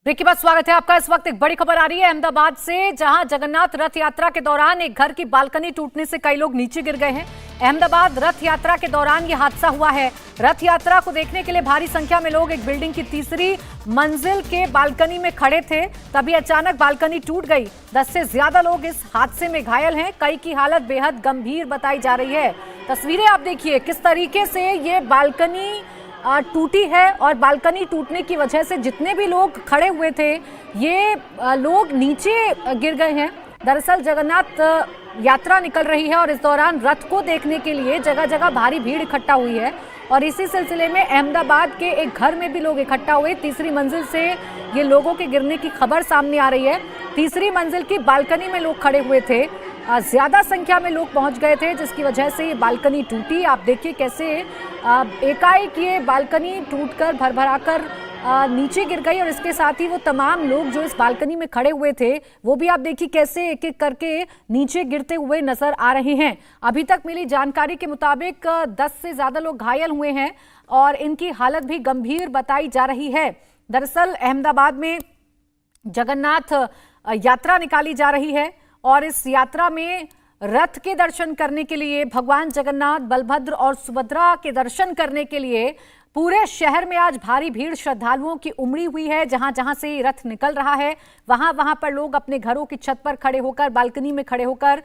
Break के बाद स्वागत है आपका। इस वक्त एक बड़ी खबर आ रही है अहमदाबाद से, जहां जगन्नाथ रथ यात्रा के दौरान एक घर की बालकनी टूटने से कई लोग नीचे गिर गए हैं। अहमदाबाद रथ यात्रा के दौरान यह हादसा हुआ है। रथ यात्रा को देखने के लिए भारी संख्या में लोग एक बिल्डिंग की तीसरी मंजिल के बालकनी में खड़े थे, तभी अचानक बालकनी टूट गई। 10 से ज्यादा लोग इस हादसे में घायल हैं। कई की हालत बेहद गंभीर बताई जा रही है। तस्वीरें आप देखिए किस तरीके से ये बालकनी टूटी है, और बालकनी टूटने की वजह से जितने भी लोग खड़े हुए थे ये लोग नीचे गिर गए हैं। दरअसल जगन्नाथ यात्रा निकल रही है और इस दौरान रथ को देखने के लिए जगह जगह भारी भीड़ इकट्ठा हुई है, और इसी सिलसिले में अहमदाबाद के एक घर में भी लोग इकट्ठा हुए। तीसरी मंजिल से ये लोगों के गिरने की खबर सामने आ रही है। तीसरी मंजिल की बालकनी में लोग खड़े हुए थे, ज्यादा संख्या में लोग पहुंच गए थे, जिसकी वजह से ये बालकनी टूटी। आप देखिए कैसे एकाएक ये बालकनी टूटकर भरभराकर नीचे गिर गई, और इसके साथ ही वो तमाम लोग जो इस बालकनी में खड़े हुए थे वो भी आप देखिए कैसे एक एक करके नीचे गिरते हुए नजर आ रहे हैं। अभी तक मिली जानकारी के मुताबिक 10 से ज्यादा लोग घायल हुए हैं और इनकी हालत भी गंभीर बताई जा रही है। दरअसल अहमदाबाद में जगन्नाथ यात्रा निकाली जा रही है, और इस यात्रा में रथ के दर्शन करने के लिए, भगवान जगन्नाथ, बलभद्र और सुभद्रा के दर्शन करने के लिए पूरे शहर में आज भारी भीड़ श्रद्धालुओं की उमड़ी हुई है। जहां जहां से रथ निकल रहा है वहां पर लोग अपने घरों की छत पर खड़े होकर, बालकनी में खड़े होकर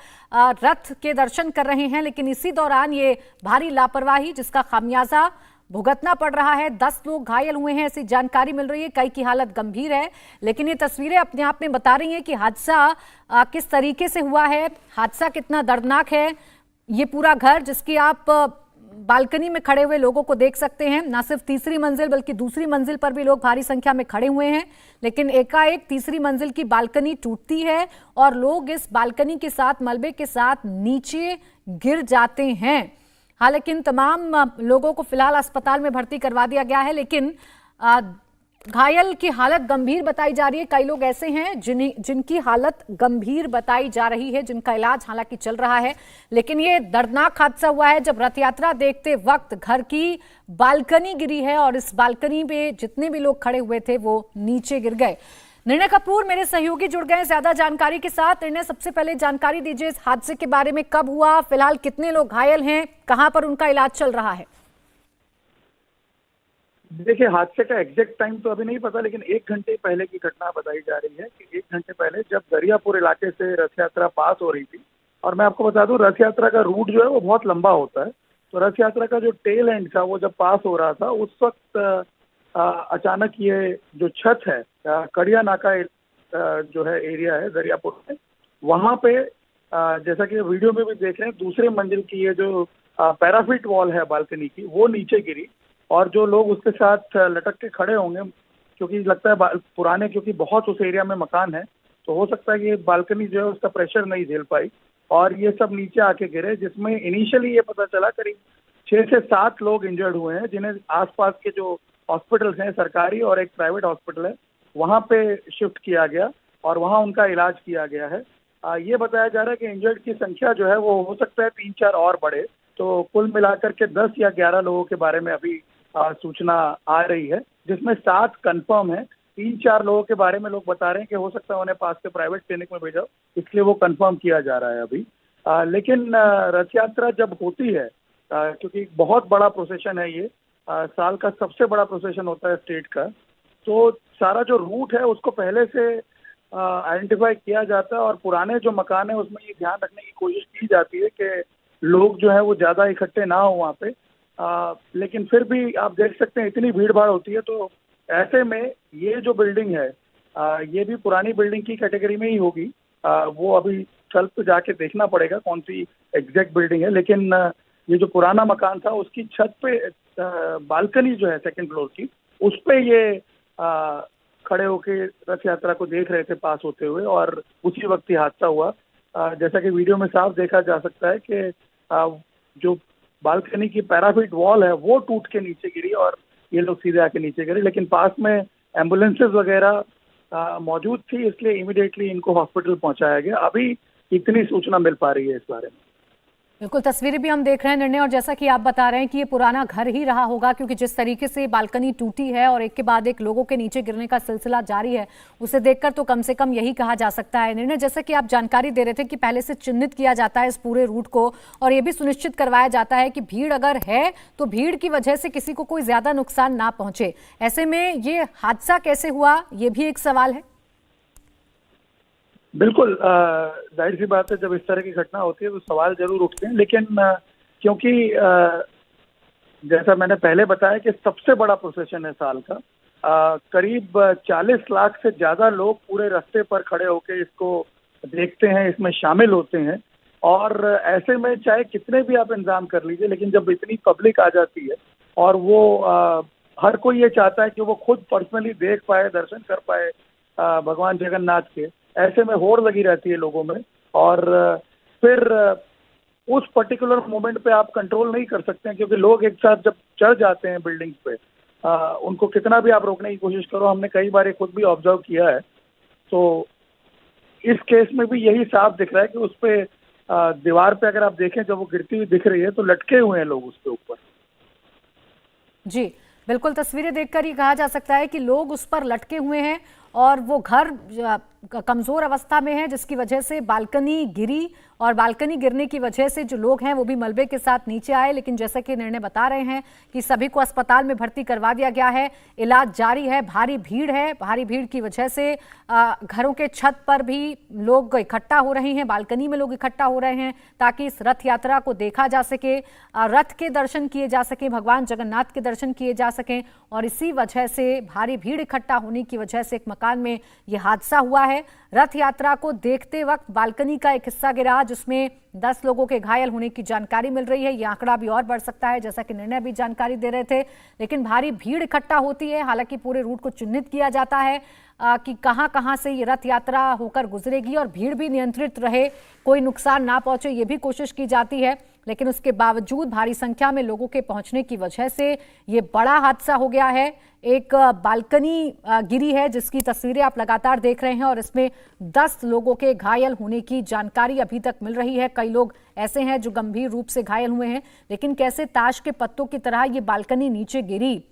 रथ के दर्शन कर रहे हैं। लेकिन इसी दौरान ये भारी लापरवाही, जिसका खामियाजा भुगतना पड़ रहा है। 10 लोग घायल हुए हैं, ऐसी जानकारी मिल रही है। कई की हालत गंभीर है, लेकिन ये तस्वीरें अपने आप में बता रही हैं कि हादसा किस तरीके से हुआ है, हादसा कितना दर्दनाक है। ये पूरा घर, जिसकी आप बालकनी में खड़े हुए लोगों को देख सकते हैं, ना सिर्फ तीसरी मंजिल बल्कि दूसरी मंजिल पर भी लोग भारी संख्या में खड़े हुए हैं। लेकिन एकाएक तीसरी मंजिल की बालकनी टूटती है और लोग इस बालकनी के साथ, मलबे के साथ नीचे गिर जाते हैं। हालांकि इन तमाम लोगों को फिलहाल अस्पताल में भर्ती करवा दिया गया है, लेकिन घायल की हालत गंभीर बताई जा रही है। कई लोग ऐसे हैं जिनकी हालत गंभीर बताई जा रही है, जिनका इलाज हालांकि चल रहा है। लेकिन ये दर्दनाक हादसा हुआ है जब रथ यात्रा देखते वक्त घर की बालकनी गिरी है, और इस बालकनी पे जितने भी लोग खड़े हुए थे वो नीचे गिर गए। निर्णय कपूर मेरे सहयोगी जुड़ गए ज्यादा जानकारी के साथ। निर्णय, सबसे पहले जानकारी दीजिए इस हादसे के बारे में, कब हुआ, फिलहाल कितने लोग घायल हैं, कहां पर उनका इलाज चल रहा है? देखिए, हादसे का एग्जैक्ट टाइम तो अभी नहीं पता, लेकिन 1 घंटे पहले की घटना बताई जा रही है कि 1 घंटे पहले जब दरियापुर इलाके से रथ यात्रा पास हो रही थी, और मैं आपको बता दूं रथ यात्रा का रूट जो है वो बहुत लंबा होता है, तो रथ यात्रा का जो टेल एंड था वो जब पास हो रहा था उस वक्त अचानक ये जो छत है, कड़िया नाका जो है एरिया है दरियापुर में, वहाँ पे जैसा कि वीडियो में भी देख रहे हैं, दूसरे मंजिल की ये जो पैराफिट वॉल है बालकनी की, वो नीचे गिरी, और जो लोग उसके साथ लटक के खड़े होंगे, क्योंकि लगता है पुराने, क्योंकि बहुत उस एरिया में मकान है, तो हो सकता है कि ये बालकनी जो है उसका प्रेशर नहीं झेल पाई और ये सब नीचे आके गिरे, जिसमें इनिशियली ये पता चला करीब 6 से 7 लोग इंजर्ड हुए हैं, जिन्हें आसपास के जो हॉस्पिटल्स हैं, सरकारी और एक प्राइवेट हॉस्पिटल है, वहाँ पे शिफ्ट किया गया और वहाँ उनका इलाज किया गया है। ये बताया जा रहा है कि इंजर्ड की संख्या जो है वो हो सकता है 3-4 और बढ़े, तो कुल मिलाकर के 10 या 11 लोगों के बारे में अभी सूचना आ रही है, जिसमें 7 कंफर्म है। 3-4 लोगों के बारे में लोग बता रहे हैं कि हो सकता है उन्हें पास के प्राइवेट क्लिनिक में भेजा, इसलिए वो कंफर्म किया जा रहा है अभी। लेकिन रथ यात्रा जब होती है, क्योंकि बहुत बड़ा प्रोसेशन है ये, साल का सबसे बड़ा प्रोसेशन होता है स्टेट का, तो सारा जो रूट है उसको पहले से आइडेंटिफाई किया जाता है, और पुराने जो मकान है उसमें ये ध्यान रखने की कोशिश की जाती है कि लोग जो है वो ज़्यादा इकट्ठे ना हो वहाँ पे। लेकिन फिर भी आप देख सकते हैं इतनी भीड़ भाड़ होती है, तो ऐसे में ये जो बिल्डिंग है ये भी पुरानी बिल्डिंग की कैटेगरी में ही होगी। वो अभी स्थल पे जाके देखना पड़ेगा कौन सी एग्जैक्ट बिल्डिंग है, लेकिन ये जो पुराना मकान था उसकी छत पे बालकनी जो है 2nd फ्लोर की, उस पे ये खड़े होके रथ यात्रा को देख रहे थे पास होते हुए, और उसी वक्त ही हादसा हुआ। जैसा कि वीडियो में साफ देखा जा सकता है कि जो बालकनी की पैराफिट वॉल है वो टूट के नीचे गिरी और ये लोग सीधे आके नीचे गिरे, लेकिन पास में एम्बुलेंसेज वगैरह मौजूद थी, इसलिए इमीडिएटली इनको हॉस्पिटल पहुंचाया गया। अभी इतनी सूचना मिल पा रही है इस बारे में। बिल्कुल, तस्वीरें भी हम देख रहे हैं निर्णय, और जैसा कि आप बता रहे हैं कि ये पुराना घर ही रहा होगा, क्योंकि जिस तरीके से बालकनी टूटी है और एक के बाद एक लोगों के नीचे गिरने का सिलसिला जारी है, उसे देखकर तो कम से कम यही कहा जा सकता है। निर्णय, जैसा कि आप जानकारी दे रहे थे कि पहले से चिन्हित किया जाता है इस पूरे रूट को, और ये भी सुनिश्चित करवाया जाता है कि भीड़ अगर है तो भीड़ की वजह से किसी को कोई ज्यादा नुकसान ना पहुंचे। ऐसे में ये हादसा कैसे हुआ, ये भी एक सवाल है। बिल्कुल, जाहिर सी बात है, जब इस तरह की घटना होती है तो सवाल जरूर उठते हैं, लेकिन क्योंकि जैसा मैंने पहले बताया कि सबसे बड़ा प्रोसेशन है साल का, करीब 40 लाख से ज्यादा लोग पूरे रास्ते पर खड़े होकर इसको देखते हैं, इसमें शामिल होते हैं, और ऐसे में चाहे कितने भी आप इंतजाम कर लीजिए, लेकिन जब इतनी पब्लिक आ जाती है और वो हर कोई ये चाहता है कि वो खुद पर्सनली देख पाए, दर्शन कर पाए भगवान जगन्नाथ के, ऐसे में होड़ लगी रहती है लोगों में, और फिर उस पर्टिकुलर मोमेंट पे आप कंट्रोल नहीं कर सकते हैं, क्योंकि लोग एक साथ जब चढ़ जाते हैं बिल्डिंग्स पे, उनको कितना भी आप रोकने की कोशिश करो, हमने कई बार ये खुद भी ऑब्जर्व किया है, तो इस केस में भी यही साफ दिख रहा है कि उस पे दीवार पे अगर आप देखें जब वो गिरती हुई दिख रही है तो लटके हुए हैं लोग उसके ऊपर। जी बिल्कुल, तस्वीरें देखकर ही कहा जा सकता है कि लोग उस पर लटके हुए हैं, और वो घर कमजोर अवस्था में है, जिसकी वजह से बालकनी गिरी, और बालकनी गिरने की वजह से जो लोग हैं वो भी मलबे के साथ नीचे आए। लेकिन जैसा कि निर्णय बता रहे हैं कि सभी को अस्पताल में भर्ती करवा दिया गया है, इलाज जारी है। भारी भीड़ है, भारी भीड़ की वजह से घरों के छत पर भी लोग इकट्ठा हो रहे हैं, बालकनी में लोग इकट्ठा हो रहे हैं, ताकि इस रथ यात्रा को देखा जा सके, रथ के दर्शन किए जा सके, भगवान जगन्नाथ के दर्शन किए जा सकें। और इसी वजह से भारी भीड़ इकट्ठा होने की वजह से एक मकान में यह हादसा हुआ है। रथ यात्रा को देखते वक्त बालकनी का एक हिस्सा गिरा, जिसमें 10 लोगों के घायल होने की जानकारी मिल रही है। यह आंकड़ा भी और बढ़ सकता है, जैसा कि निर्णय भी जानकारी दे रहे थे। लेकिन भारी भीड़ इकट्ठा होती है, हालांकि पूरे रूट को चिन्हित किया जाता है कि कहां-कहां से ये रथ यात्रा होकर गुजरेगी, और भीड़ भी नियंत्रित रहे, कोई नुकसान ना पहुंचे, ये भी कोशिश की जाती है। लेकिन उसके बावजूद भारी संख्या में लोगों के पहुंचने की वजह से ये बड़ा हादसा हो गया है। एक बालकनी गिरी है, जिसकी तस्वीरें आप लगातार देख रहे हैं, और इसमें 10 लोगों के घायल होने की जानकारी अभी तक मिल रही है। कई लोग ऐसे हैं जो गंभीर रूप से घायल हुए हैं, लेकिन कैसे ताश के पत्तों की तरह ये बालकनी नीचे गिरी,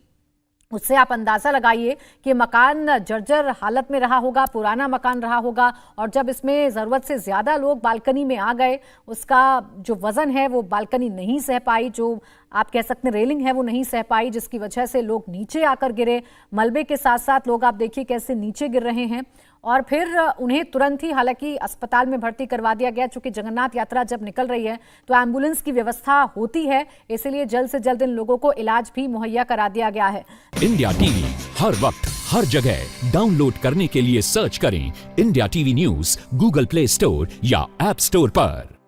उससे आप अंदाजा लगाइए कि मकान जर्जर हालत में रहा होगा, पुराना मकान रहा होगा, और जब इसमें ज़रूरत से ज़्यादा लोग बालकनी में आ गए, उसका जो वज़न है वो बालकनी नहीं सह पाई, जो आप कह सकते हैं रेलिंग है वो नहीं सह पाई, जिसकी वजह से लोग नीचे आकर गिरे। मलबे के साथ साथ लोग आप देखिए कैसे नीचे गिर रहे हैं, और फिर उन्हें तुरंत ही हालांकि अस्पताल में भर्ती करवा दिया गया। चूंकि जगन्नाथ यात्रा जब निकल रही है तो एम्बुलेंस की व्यवस्था होती है, इसलिए जल्द से जल्द इन लोगों को इलाज भी मुहैया करा दिया गया है। इंडिया टीवी हर वक्त हर जगह डाउनलोड करने के लिए सर्च करें India TV news Google play store या ऐप स्टोर पर।